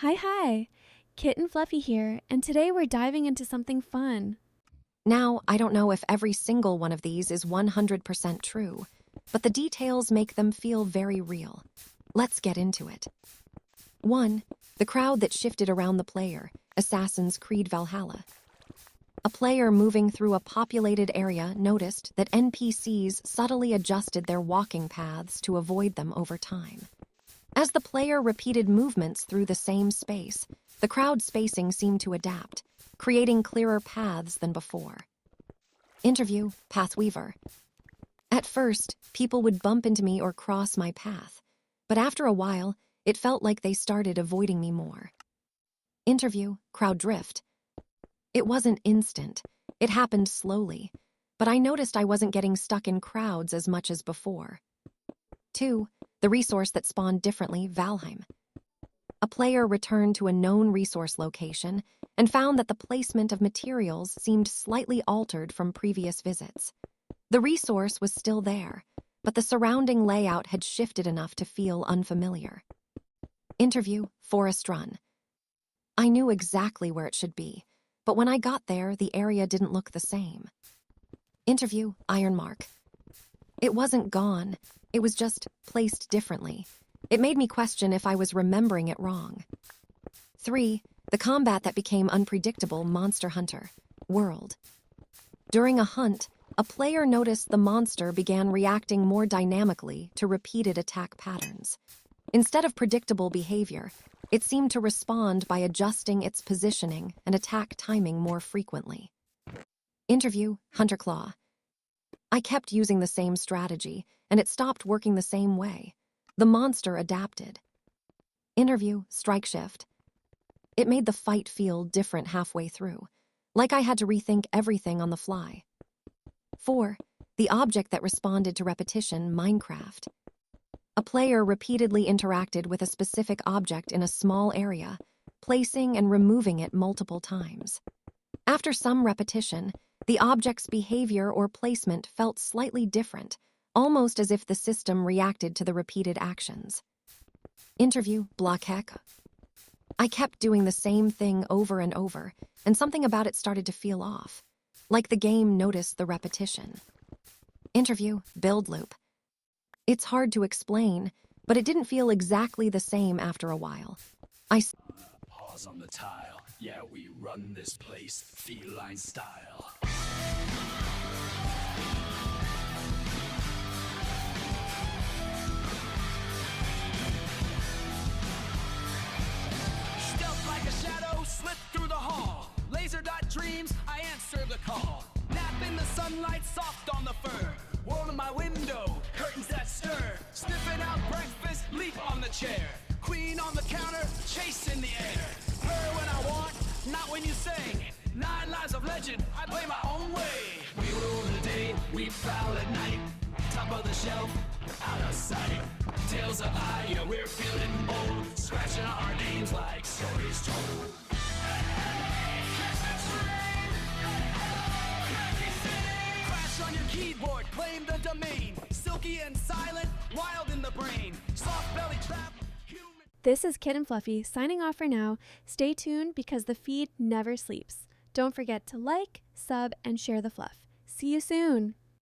Hi. Kitten Fluffy here, and today we're diving into something fun. Now, I don't know if every single one of these is 100% true, but the details make them feel very real. Let's get into it. 1. The crowd that shifted around the player, Assassin's Creed Valhalla. A player moving through a populated area noticed that NPCs subtly adjusted their walking paths to avoid them over time. As the player repeated movements through the same space, the crowd spacing seemed to adapt, creating clearer paths than before. Interview, Pathweaver. At first, people would bump into me or cross my path, but after a while, it felt like they started avoiding me more. Interview, Crowd Drift. It wasn't instant. It happened slowly, but I noticed I wasn't getting stuck in crowds as much as before. 2. The resource that spawned differently, Valheim. A player returned to a known resource location and found that the placement of materials seemed slightly altered from previous visits. The resource was still there, but the surrounding layout had shifted enough to feel unfamiliar. Interview, Forest Run. I knew exactly where it should be, but when I got there, the area didn't look the same. Interview, Ironmark. It wasn't gone, it was just placed differently. It made me question if I was remembering it wrong. 3. The combat that became unpredictable, Monster Hunter World. During a hunt, a player noticed the monster began reacting more dynamically to repeated attack patterns. Instead of predictable behavior, it seemed to respond by adjusting its positioning and attack timing more frequently. Interview, Hunterclaw. I kept using the same strategy, and it stopped working the same way. The monster adapted. Interview, Strike Shift. It made the fight feel different halfway through, like I had to rethink everything on the fly. 4. The object that responded to repetition, Minecraft. A player repeatedly interacted with a specific object in a small area, placing and removing it multiple times. After some repetition, the object's behavior or placement felt slightly different, almost as if the system reacted to the repeated actions. Interview, Blockheck. I kept doing the same thing over and over, and something about it started to feel off, like the game noticed the repetition. Interview, Build Loop. It's hard to explain, but it didn't feel exactly the same after a while. Pause on the tile. Yeah, we run this place feline style. Stealth like a shadow, slip through the hall. Laser dot dreams, I answer the call. Nap in the sunlight, soft on the fur. Warm in my window, curtains that stir. Sniffing out breakfast, leap on the chair. Queen on the counter, chase in the air. Her when I want, not when you say. 9 lives of legend, I play my own way. We rule the day, we prowl at night. Top of the shelf, out of sight. Tales of higher, we're feeling bold. Scratching our names like stories told. Crash on your keyboard, claim the domain. Silky and silent, wild in the brain. Soft belly trap. This is Kitten Fluffy signing off for now. Stay tuned because the feed never sleeps. Don't forget to like, sub, and share the fluff. See you soon!